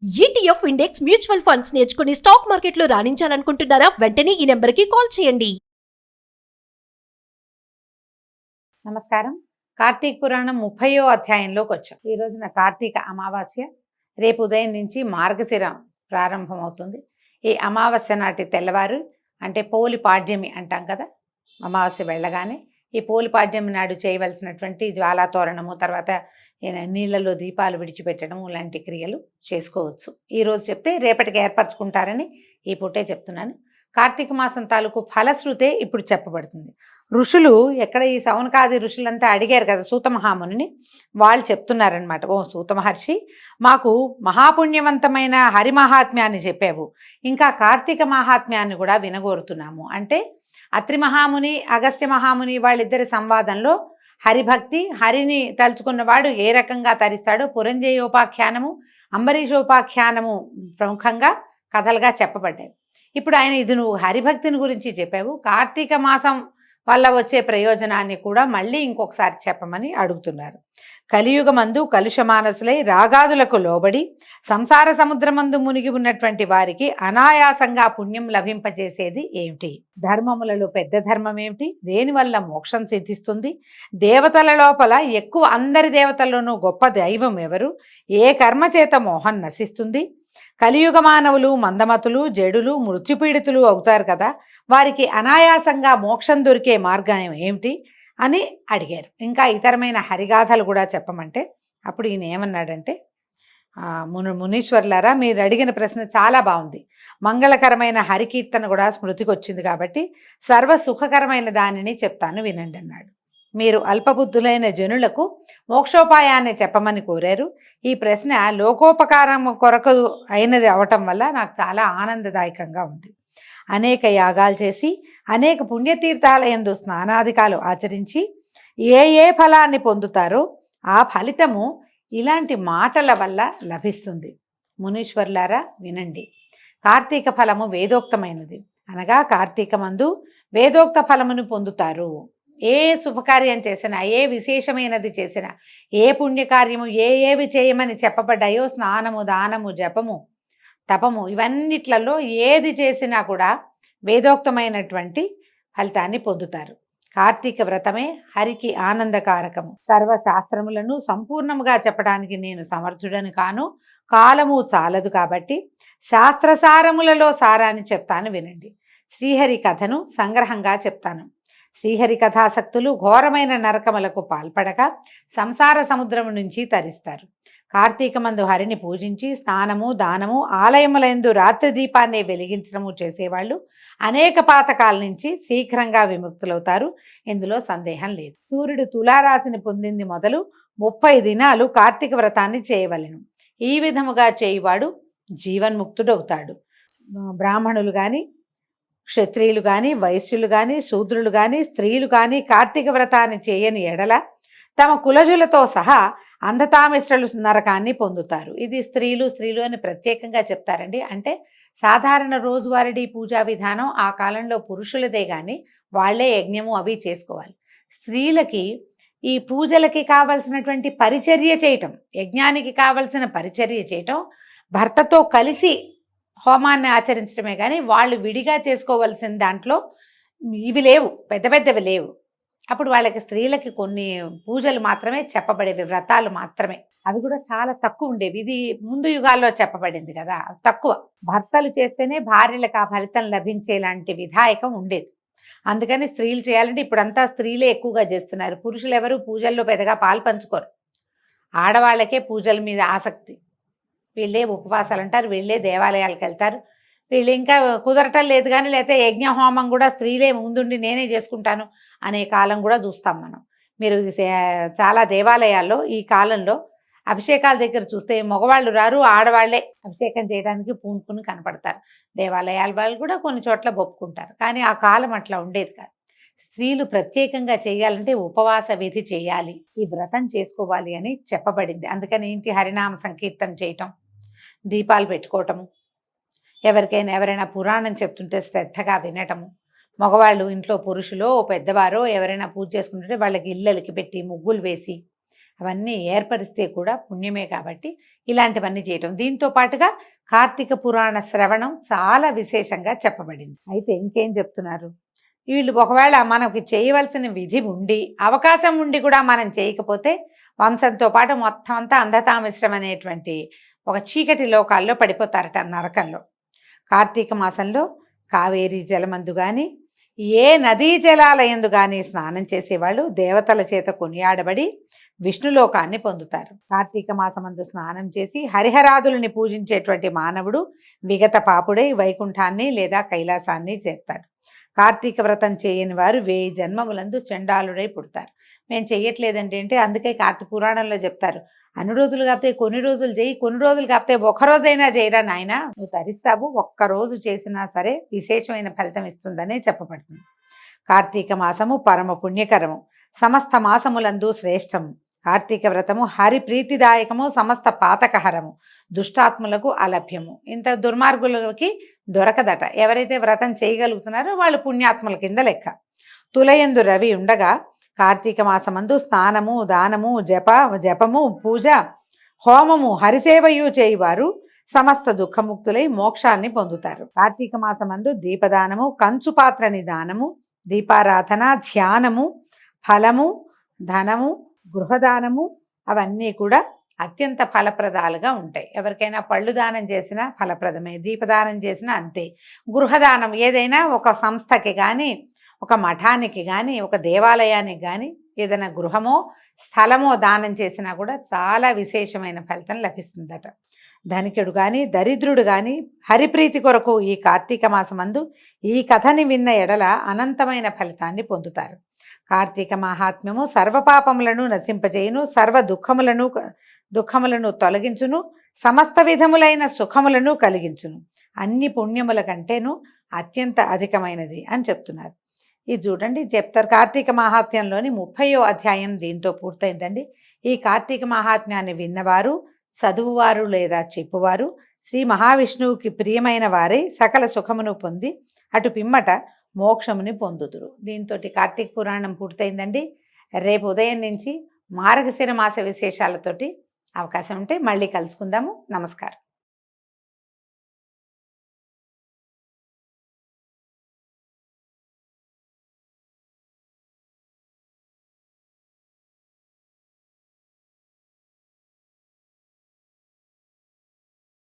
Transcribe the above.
ETF index mutual funds నేర్చుకుని stock మార్కెట్లో రాణించాలనుకుంటున్నారా? వెంటనే ఈ నెంబర్కి కాల్ చేయండి. నమస్కారం. కార్తీక పురాణం 30వ అధ్యాయంలోకి వచ్చాం. ఈ రోజున కార్తీక అమావాస్య, రేపు ఉదయం నుంచి మార్గశిర ప్రారంభమవుతుంది. ఈ అమావాస్య నాటి తెల్లవారు అంటే పోలి పాడ్యమి అంటాం కదా, అమావాస్య వెళ్ళగానే ఈ పోలి పాడ్యమి నాడు చేయవలసినటువంటి జ్వాలా తోరణము, తర్వాత నీళ్ళలో దీపాలు విడిచిపెట్టడము లాంటి క్రియలు చేసుకోవచ్చు. ఈరోజు చెప్తే రేపటికి ఏర్పరచుకుంటారని ఈ పూటే చెప్తున్నాను. కార్తీక మాసం తాలూకు ఫలశ్రుతే ఇప్పుడు చెప్పబడుతుంది. ఋషులు ఎక్కడ ఈ సౌనకాది ఋషులంతా అడిగారు కదా సూత మహామునిని, వాళ్ళు చెప్తున్నారనమాట. ఓ సూత మహర్షి, మాకు మహాపుణ్యవంతమైన హరి మహాత్మ్యాన్ని చెప్పావు, ఇంకా కార్తీక మహాత్మ్యాన్ని కూడా వినగోరుతున్నాము. అంటే అత్రి మహాముని, అగస్త్య మహాముని వాళ్ళిద్దరి సంవాదంలో హరిభక్తి, హరిని తలుచుకున్నవాడు ఏ రకంగా తరిస్తాడో పురంజయోపాఖ్యానము, అంబరీషోపాఖ్యానము ప్రముఖంగా కథలుగా చెప్పబడ్డాయి. ఇప్పుడు ఆయన ఇది నువ్వు హరిభక్తిని గురించి చెప్పావు, కార్తీక మాసం వల్ల వచ్చే ప్రయోజనాన్ని కూడా మళ్ళీ ఇంకొకసారి చెప్పమని అడుగుతున్నారు. కలియుగమందు కలుషమానసులై రాగాదులకు లోబడి సంసార సముద్రమందు మునిగి ఉన్నటువంటి వారికి అనాయాసంగా పుణ్యం లభింపజేసేది ఏమిటి? ధర్మములలో పెద్ద ధర్మం ఏమిటి? దేనివల్ల మోక్షం సిద్ధిస్తుంది? దేవతల లోపల ఎక్కువ, అందరి దేవతల్లోనూ గొప్ప దైవం ఎవరు? ఏ కర్మ చేత మోహం నశిస్తుంది? కలియుగ మానవులు మందమతులు, జడులు, మృత్యుపీడితులు అవుతారు కదా, వారికి అనాయాసంగా మోక్షం దొరికే మార్గం ఏమిటి అని అడిగారు. ఇంకా ఇతరమైన హరిగాథలు కూడా చెప్పమంటే అప్పుడు ఈయన ఏమన్నాడంటే, మునీశ్వర్లారా, మీరు అడిగిన ప్రశ్న చాలా బాగుంది. మంగళకరమైన హరికీర్తన కూడా స్మృతికి వచ్చింది కాబట్టి సర్వ సుఖకరమైన దానిని చెప్తాను వినండి అన్నాడు. మీరు అల్పబుద్ధులైన జనులకు మోక్షోపాయాన్ని చెప్పమని కోరారు. ఈ ప్రశ్న లోకోపకారం కొరకు అయినది అవటం వల్ల నాకు చాలా ఆనందదాయకంగా ఉంది. అనేక యాగాలు చేసి, అనేక పుణ్యతీర్థాలయందు స్నానాధికాలు ఆచరించి ఏ ఫలాన్ని పొందుతారో ఆ ఫలితము ఇలాంటి మాటల వల్ల లభిస్తుంది. మునీశ్వర్లారా వినండి. కార్తీక ఫలము వేదోక్తమైనది, అనగా కార్తీకమందు వేదోక్త ఫలమును పొందుతారు. ఏ శుభకార్యం చేసినా, ఏ విశేషమైనది చేసినా, ఏ పుణ్యకార్యము ఏవి చేయమని చెప్పబడ్డాయో, స్నానము, దానము, జపము, తపము, ఇవన్నిట్లలో ఏది చేసినా కూడా వేదోక్తమైనటువంటి ఫలితాన్ని పొందుతారు. కార్తీక వ్రతమే హరికి ఆనందకారకము. సర్వశాస్త్రములను సంపూర్ణముగా చెప్పడానికి నేను సమర్థుడని కాను, కాలము చాలదు కాబట్టి శాస్త్రసారములలో సారాన్ని చెప్తాను వినండి. శ్రీహరి కథను సంగ్రహంగా చెప్తాను. శ్రీహరి కథాసక్తులు ఘోరమైన నరకములకు పాల్పడక సంసార సముద్రము నుంచి తరిస్తారు. కార్తీకమందు హరిని పూజించి స్నానము, దానము, ఆలయములందు రాత్రి దీపాన్ని వెలిగించడము చేసేవాళ్ళు అనేక పాతకాల నుంచి శీఘ్రంగా విముక్తులవుతారు. ఇందులో సందేహం లేదు. సూర్యుడు తులారాశిని పొందింది మొదలు 30 దినాలు కార్తీక వ్రతాన్ని చేయవలెను. ఈ విధముగా చేయువాడు జీవన్ముక్తుడవుతాడు. బ్రాహ్మణులు కానీ, క్షత్రియులు కానీ, వైశ్యులు కానీ, శూద్రులు కానీ, స్త్రీలు కానీ కార్తీక వ్రతాన్ని చేయని ఎడల తమ కులజులతో సహా అంధతామిశ్రలు నరకాన్ని పొందుతారు. ఇది స్త్రీలు అని ప్రత్యేకంగా చెప్తారండి. అంటే సాధారణ రోజువారీ పూజా విధానం ఆ కాలంలో పురుషులదే కానీ వాళ్లే యజ్ఞము అవి చేసుకోవాలి. స్త్రీలకి ఈ పూజలకి కావలసినటువంటి పరిచర్య చేయటం, యజ్ఞానికి కావలసిన పరిచర్య చేయటం, భర్తతో కలిసి హోమాన్ని ఆచరించడమే కానీ వాళ్ళు విడిగా చేసుకోవలసిన దాంట్లో ఇవి లేవు, పెద్దవి లేవు. అప్పుడు వాళ్ళకి స్త్రీలకి కొన్ని పూజలు మాత్రమే చెప్పబడేవి, వ్రతాలు మాత్రమే. అవి కూడా చాలా తక్కువ ఉండేవి. ఇది ముందు యుగాల్లో చెప్పబడింది కదా, తక్కువ. భర్తలు చేస్తేనే భార్యలకు ఆ ఫలితం లభించేలాంటి విధాయకం ఉండేది. అందుకని స్త్రీలు చేయాలంటే ఇప్పుడంతా స్త్రీలే ఎక్కువగా చేస్తున్నారు. పురుషులు ఎవరు పూజల్లో పెద్దగా పాలు పంచుకోరు. ఆడవాళ్ళకే పూజల మీద ఆసక్తి. వీళ్ళే ఉపవాసాలు అంటారు, వీళ్ళే దేవాలయాలకు వెళ్తారు. వీళ్ళు ఇంకా కుదరటం లేదు కానీ, లేకపోతే యజ్ఞ హోమం కూడా స్త్రీలే ముందుండి నేనే చేసుకుంటాను అనే కాలం కూడా చూస్తాం మనం. మీరు చాలా దేవాలయాల్లో ఈ కాలంలో అభిషేకాల దగ్గర చూస్తే మగవాళ్ళు రారు, ఆడవాళ్లే అభిషేకం చేయడానికి పూనుకుని కనపడతారు. దేవాలయాల వాళ్ళు కూడా కొన్ని చోట్ల ఒప్పుకుంటారు, కానీ ఆ కాలం అట్లా ఉండేది కాదు. స్త్రీలు ప్రత్యేకంగా చేయాలంటే ఉపవాస విధి చేయాలి, ఈ వ్రతం చేసుకోవాలి అని చెప్పబడింది. అందుకని ఇంటి హరినామ సంకీర్తన చేయటం, దీపాలు పెట్టుకోవటము, ఎవరైనా పురాణం చెప్తుంటే శ్రద్ధగా వినటము, మగవాళ్ళు ఇంట్లో పురుషులో పెద్దవారో ఎవరైనా పూజ చేసుకుంటుంటే వాళ్ళకి ఇళ్ళకి పెట్టి ముగ్గులు వేసి అవన్నీ ఏర్పరిస్తే కూడా పుణ్యమే కాబట్టి ఇలాంటివన్నీ చేయటం. దీంతో పాటుగా కార్తీక పురాణ శ్రవణం చాలా విశేషంగా చెప్పబడింది. అయితే ఇంకేం చెప్తున్నారు, వీళ్ళు ఒకవేళ మనకి చేయవలసిన విధి ఉండి అవకాశం ఉండి కూడా మనం చేయకపోతే వంశంతో పాటు మొత్తం అంతా అంధతామిశ్రం అనేటువంటి ఒక చీకటి లోకాల్లో పడిపోతారట, నరకంలో. కార్తీక మాసంలో కావేరీ జలమందు కానీ ఏ నదీ జలాలయందు కానీ స్నానం చేసేవాళ్ళు దేవతల చేత కొనియాడబడి విష్ణులోకాన్ని పొందుతారు. కార్తీక మాసమందు స్నానం చేసి హరిహరాదులని పూజించేటువంటి మానవుడు విగత పాపుడై వైకుంఠాన్ని లేదా కైలాసాన్ని చేరుతాడు. కార్తీక వ్రతం చేయని వారు 1000 జన్మములందు చండాలుడై పుడతారు. మేము చెయ్యట్లేదంటే అంటే అందుకే కార్తీక పురాణంలో చెప్తారు, అన్ని రోజులు కాకపోతే కొన్ని రోజులు చేయి, కొన్ని రోజులు కాకపోతే ఒక్కరోజైనా చేయరా నాయన, నువ్వు తరిస్తావు, ఒక్కరోజు చేసినా సరే విశేషమైన ఫలితం ఇస్తుందనే చెప్పబడుతుంది. కార్తీక మాసము పరమ పుణ్యకరము, సమస్త మాసములందు శ్రేష్టము. కార్తీక వ్రతము హరి ప్రీతిదాయకము, సమస్త పాతకహరము, దుష్టాత్ములకు అలభ్యము. ఇంత దుర్మార్గులకి దొరకదట. ఎవరైతే వ్రతం చేయగలుగుతున్నారో వాళ్ళు పుణ్యాత్ముల కింద లెక్క. తులయందు రవి ఉండగా కార్తీక మాసమందు స్నానము, దానము, జపము, పూజ, హోమము, హరిసేవయు చేయువారు సమస్త దుఃఖముక్తులై మోక్షాన్ని పొందుతారు. కార్తీక మాసమందు దీపదానము, కంచు పాత్రని దానము, దీపారాధన, ధ్యానము, ఫలము, ధనము, గృహదానము అవన్నీ కూడా అత్యంత ఫలప్రదాలుగా ఉంటాయి. ఎవరికైనా పళ్ళు దానం చేసినా ఫలప్రదమే, దీపదానం చేసినా అంతే. గృహదానం ఏదైనా ఒక సంస్థకి కానీ ఒక మఠానికి కానీ ఒక దేవాలయానికి కానీ ఏదైనా గృహమో స్థలమో దానం చేసినా కూడా చాలా విశేషమైన ఫలితం లభిస్తుందట. ధనికుడు కానీ దరిద్రుడు కానీ హరిప్రీతి కొరకు ఈ కార్తీక మాసమందు ఈ కథని విన్న ఎడల అనంతమైన ఫలితాన్ని పొందుతారు. కార్తీక మహాత్మ్యము సర్వపాపములను నశింపజేయును, సర్వ దుఃఖములను తొలగించును, సమస్త విధములైన సుఖములను కలిగించును, అన్ని పుణ్యముల కంటేను అత్యంత అధికమైనది అని చెప్తున్నారు. ఇది చూడండి చెప్తారు. కార్తీక మహాత్మ్యంలోని 30వ అధ్యాయం దీంతో పూర్తయిందండి. ఈ కార్తీక మహాత్మ్యాన్ని విన్నవారు, చదువువారు లేదా చెప్పువారు శ్రీ మహావిష్ణువుకి ప్రియమైన వారై సకల సుఖమును పొంది అటు పిమ్మట మోక్షముని పొందుదురు. దీంతో కార్తీక పురాణం పూర్తయిందండి. రేపు ఉదయం నుంచి మార్గశిర మాస విశేషాలతోటి అవకాశం ఉంటే మళ్ళీ కలుసుకుందాము. నమస్కారం.